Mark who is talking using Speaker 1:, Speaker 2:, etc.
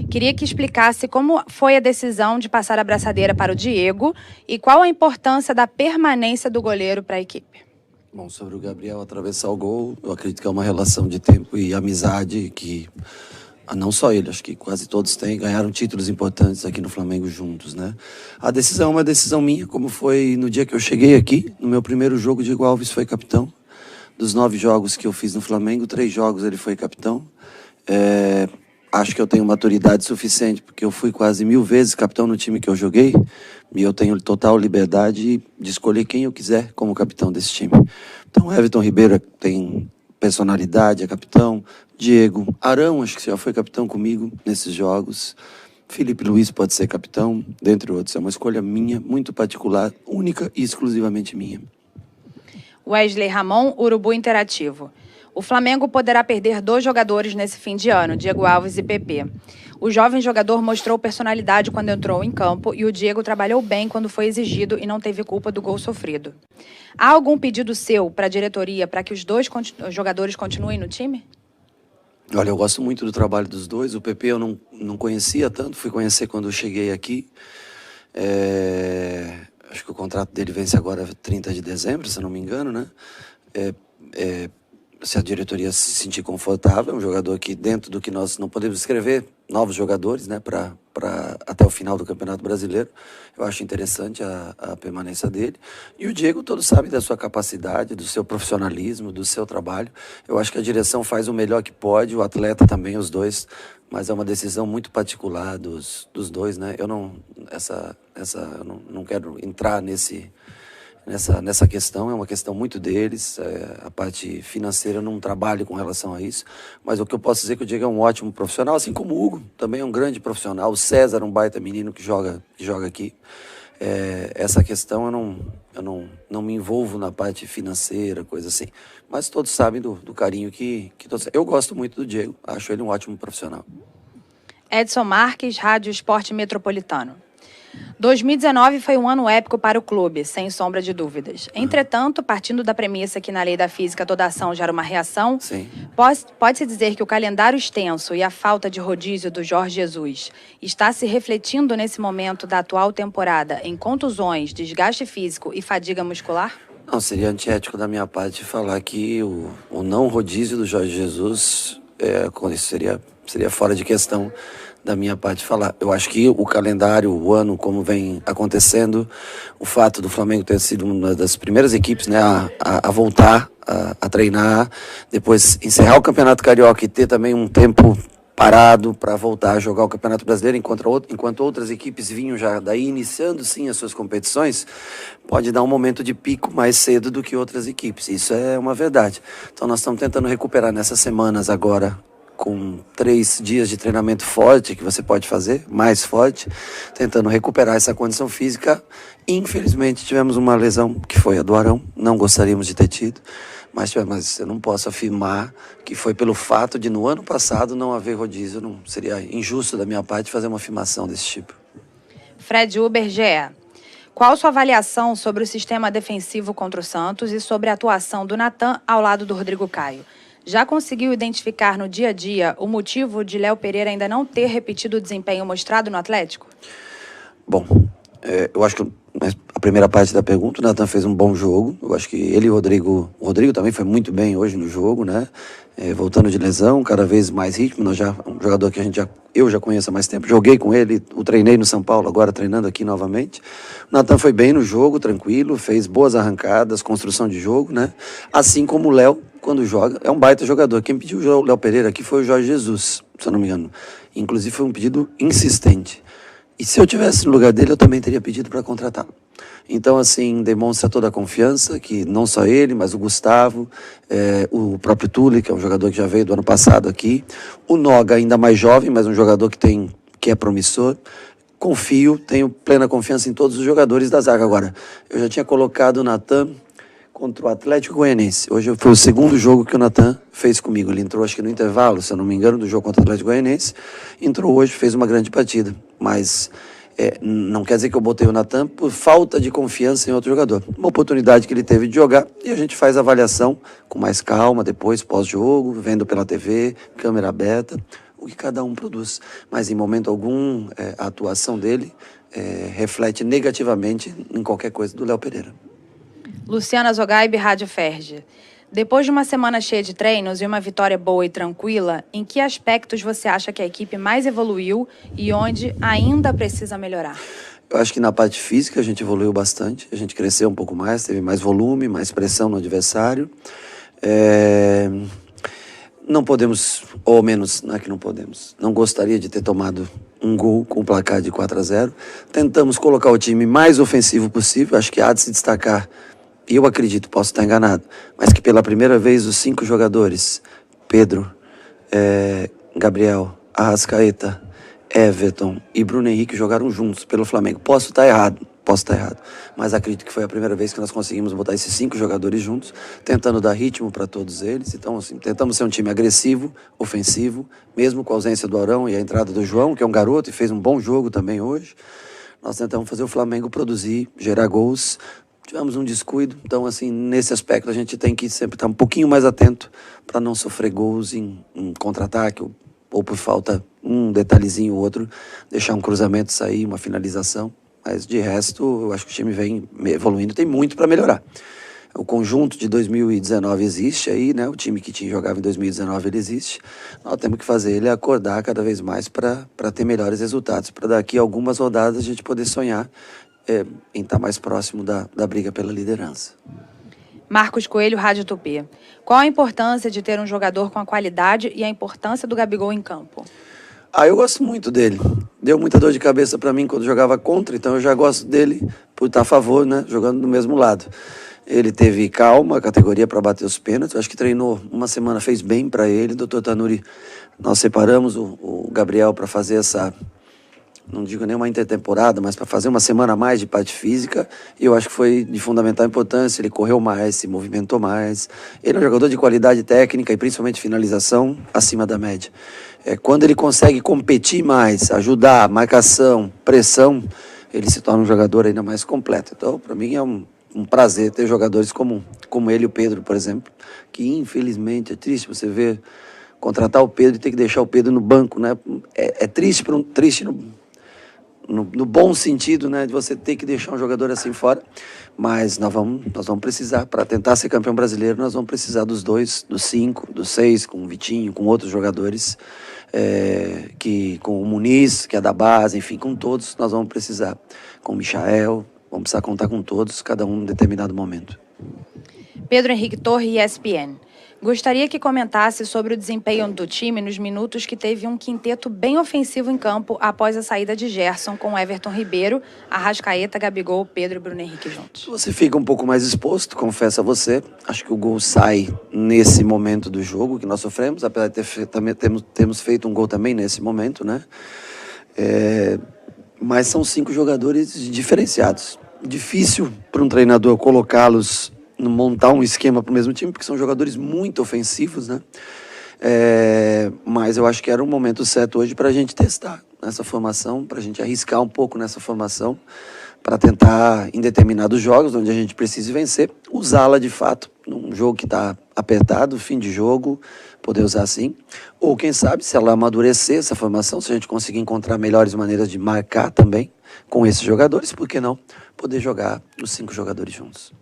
Speaker 1: Queria que explicasse como foi a decisão de passar a braçadeira para o Diego e qual a importância da permanência do goleiro para a equipe.
Speaker 2: Bom, sobre o Gabriel atravessar o gol, eu acredito que é uma relação de tempo e amizade que não só ele, acho que quase todos têm, ganharam títulos importantes aqui no Flamengo juntos, né? A decisão é uma decisão minha, como foi no dia que eu cheguei aqui, no meu primeiro jogo, o Diego Alves foi capitão. Dos 9 jogos que eu fiz no Flamengo, 3 jogos ele foi capitão. Acho que eu tenho maturidade suficiente, porque eu fui quase 1000 vezes capitão no time que eu joguei, e eu tenho total liberdade de escolher quem eu quiser como capitão desse time. Então, Everton Ribeiro tem personalidade, é capitão. Diego, Arão, acho que já foi capitão comigo nesses jogos. Felipe Luiz pode ser capitão, dentre outros. É uma escolha minha, muito particular, única e exclusivamente minha.
Speaker 1: Wesley Ramon, Urubu Interativo. O Flamengo poderá perder 2 jogadores nesse fim de ano, Diego Alves e PP. O jovem jogador mostrou personalidade quando entrou em campo e o Diego trabalhou bem quando foi exigido e não teve culpa do gol sofrido. Há algum pedido seu para a diretoria para que os 2 jogadores continuem no time?
Speaker 2: Olha, eu gosto muito do trabalho dos 2. O PP eu não conhecia tanto, fui conhecer quando eu cheguei aqui. Acho que o contrato dele vence agora 30 de dezembro, se não me engano, né? Se a diretoria se sentir confortável, é um jogador que, dentro do que nós não podemos escrever, novos jogadores, né, para até o final do Campeonato Brasileiro. Eu acho interessante a permanência dele. E o Diego, todos sabem da sua capacidade, do seu profissionalismo, do seu trabalho. Eu acho que a direção faz o melhor que pode, o atleta também, os 2, mas é uma decisão muito particular dos 2, né? Eu não quero entrar nessa questão, é uma questão muito deles, a parte financeira eu não trabalho com relação a isso, mas o que eu posso dizer é que o Diego é um ótimo profissional, assim como o Hugo, também é um grande profissional, o César, um baita menino que joga aqui. Essa questão eu não me envolvo na parte financeira, coisa assim, mas todos sabem do carinho que todos... Eu gosto muito do Diego, acho ele um ótimo profissional.
Speaker 1: Edson Marques, Rádio Esporte Metropolitano. 2019 foi um ano épico para o clube, sem sombra de dúvidas. Entretanto, partindo da premissa que na lei da física toda ação gera uma reação, pode-se dizer que o calendário extenso e a falta de rodízio do Jorge Jesus está se refletindo nesse momento da atual temporada em contusões, desgaste físico e fadiga muscular?
Speaker 2: Não, seria antiético da minha parte falar que o não rodízio do Jorge Jesus seria fora de questão da minha parte falar. Eu acho que o calendário, o ano, como vem acontecendo, o fato do Flamengo ter sido uma das primeiras equipes, né, a voltar a treinar, depois encerrar o Campeonato Carioca e ter também um tempo parado para voltar a jogar o Campeonato Brasileiro, enquanto outras equipes vinham já daí iniciando sim as suas competições, pode dar um momento de pico mais cedo do que outras equipes. Isso é uma verdade. Então nós estamos tentando recuperar nessas semanas agora, com 3 dias de treinamento forte que você pode fazer, mais forte, tentando recuperar essa condição física. Infelizmente tivemos uma lesão que foi a do Arão, não gostaríamos de ter tido, mas eu não posso afirmar que foi pelo fato de no ano passado não haver rodízio. Não seria injusto da minha parte fazer uma afirmação desse tipo.
Speaker 1: Fred Uber, GE. Qual sua avaliação sobre o sistema defensivo contra o Santos e sobre a atuação do Natan ao lado do Rodrigo Caio? Já conseguiu identificar no dia a dia o motivo de Léo Pereira ainda não ter repetido o desempenho mostrado no Atlético?
Speaker 2: Bom, eu acho que a primeira parte da pergunta, o Natan fez um bom jogo. Eu acho que ele e o Rodrigo também foi muito bem hoje no jogo, né? Voltando de lesão, cada vez mais ritmo. Um jogador que eu já conheço há mais tempo. Joguei com ele, o treinei no São Paulo, agora treinando aqui novamente. O Natan foi bem no jogo, tranquilo, fez boas arrancadas, construção de jogo, né? Assim como o Léo, quando joga, é um baita jogador. Quem pediu o Léo Pereira aqui foi o Jorge Jesus, se eu não me engano. Inclusive foi um pedido insistente. E se eu tivesse no lugar dele, eu também teria pedido para contratá-lo. Então, assim, demonstra toda a confiança, que não só ele, mas o Gustavo, o próprio Tule, que é um jogador que já veio do ano passado aqui, o Noga, ainda mais jovem, mas um jogador que é promissor. Confio, tenho plena confiança em todos os jogadores da zaga. Agora, eu já tinha colocado o Natan contra o Atlético Goianiense. Hoje foi o segundo jogo que o Natan fez comigo. Ele entrou, acho que no intervalo, se eu não me engano, do jogo contra o Atlético Goianiense. Entrou hoje, fez uma grande partida. Mas não quer dizer que eu botei o Natan por falta de confiança em outro jogador. Uma oportunidade que ele teve de jogar e a gente faz a avaliação com mais calma, depois, pós-jogo, vendo pela TV, câmera aberta, o que cada um produz. Mas em momento algum, a atuação dele reflete negativamente em qualquer coisa do Léo Pereira.
Speaker 1: Luciana Zogaib, Rádio Ferge. Depois de uma semana cheia de treinos e uma vitória boa e tranquila, em que aspectos você acha que a equipe mais evoluiu e onde ainda precisa melhorar?
Speaker 2: Eu acho que na parte física a gente evoluiu bastante, a gente cresceu um pouco mais, teve mais volume, mais pressão no adversário. Não podemos, ou menos, não é que não podemos, não gostaria de ter tomado um gol com o placar de 4-0. Tentamos colocar o time mais ofensivo possível, acho que há de se destacar, e eu acredito, posso estar enganado, mas que pela primeira vez os 5 jogadores, Pedro, Gabriel, Arrascaeta, Everton e Bruno Henrique jogaram juntos pelo Flamengo. Posso estar errado, mas acredito que foi a primeira vez que nós conseguimos botar esses 5 jogadores juntos, tentando dar ritmo para todos eles. Então, assim, tentamos ser um time agressivo, ofensivo, mesmo com a ausência do Arão e a entrada do João, que é um garoto e fez um bom jogo também hoje. Nós tentamos fazer o Flamengo produzir, gerar gols. Tivemos um descuido, então assim, nesse aspecto a gente tem que sempre estar um pouquinho mais atento para não sofrer gols em contra-ataque ou por falta um detalhezinho ou outro, deixar um cruzamento sair, uma finalização. Mas de resto, eu acho que o time vem evoluindo, tem muito para melhorar. O conjunto de 2019 existe aí, né? O time que jogava em 2019 ele existe. Nós temos que fazer ele acordar cada vez mais para ter melhores resultados, para daqui a algumas rodadas a gente poder sonhar em estar mais próximo da briga pela liderança.
Speaker 1: Marcos Coelho, Rádio Tupi. Qual a importância de ter um jogador com a qualidade e a importância do Gabigol em campo?
Speaker 2: Eu gosto muito dele. Deu muita dor de cabeça para mim quando jogava contra, então eu já gosto dele por estar a favor, né? Jogando do mesmo lado. Ele teve calma, categoria para bater os pênaltis. Acho que treinou uma semana, fez bem para ele. Doutor Tanuri, nós separamos o Gabriel para fazer essa, não digo nem uma intertemporada, mas para fazer uma semana a mais de parte física, e eu acho que foi de fundamental importância. Ele correu mais, se movimentou mais. Ele é um jogador de qualidade técnica e principalmente finalização acima da média. Quando ele consegue competir mais, ajudar, marcação, pressão, ele se torna um jogador ainda mais completo. Então, para mim é um prazer ter jogadores como ele e o Pedro, por exemplo, que infelizmente é triste você ver contratar o Pedro e ter que deixar o Pedro no banco, né? É triste, triste no bom sentido, né, de você ter que deixar um jogador assim fora, mas nós vamos precisar, para tentar ser campeão brasileiro, nós vamos precisar dos 2, dos 5, dos 6, com o Vitinho, com outros jogadores, com o Muniz, que é da base, enfim, com todos nós vamos precisar, com o Michael, vamos precisar contar com todos, cada um em determinado momento.
Speaker 1: Pedro Henrique Torre, ESPN. Gostaria que comentasse sobre o desempenho do time nos minutos que teve um quinteto bem ofensivo em campo após a saída de Gerson, com Everton Ribeiro, Arrascaeta, Gabigol, Pedro e Bruno Henrique juntos.
Speaker 2: Você fica um pouco mais exposto, confesso a você. Acho que o gol sai nesse momento do jogo que nós sofremos, apesar de também temos feito um gol também nesse momento, né? Mas são 5 jogadores diferenciados. Difícil para um treinador colocá-los, montar um esquema para o mesmo time, porque são jogadores muito ofensivos, né? Mas eu acho que era um momento certo hoje para a gente testar nessa formação, para a gente arriscar um pouco nessa formação, para tentar, em determinados jogos, onde a gente precise vencer, usá-la de fato, num jogo que está apertado, fim de jogo, poder usar assim. Ou quem sabe, se ela amadurecer essa formação, se a gente conseguir encontrar melhores maneiras de marcar também com esses jogadores, por que não poder jogar os 5 jogadores juntos?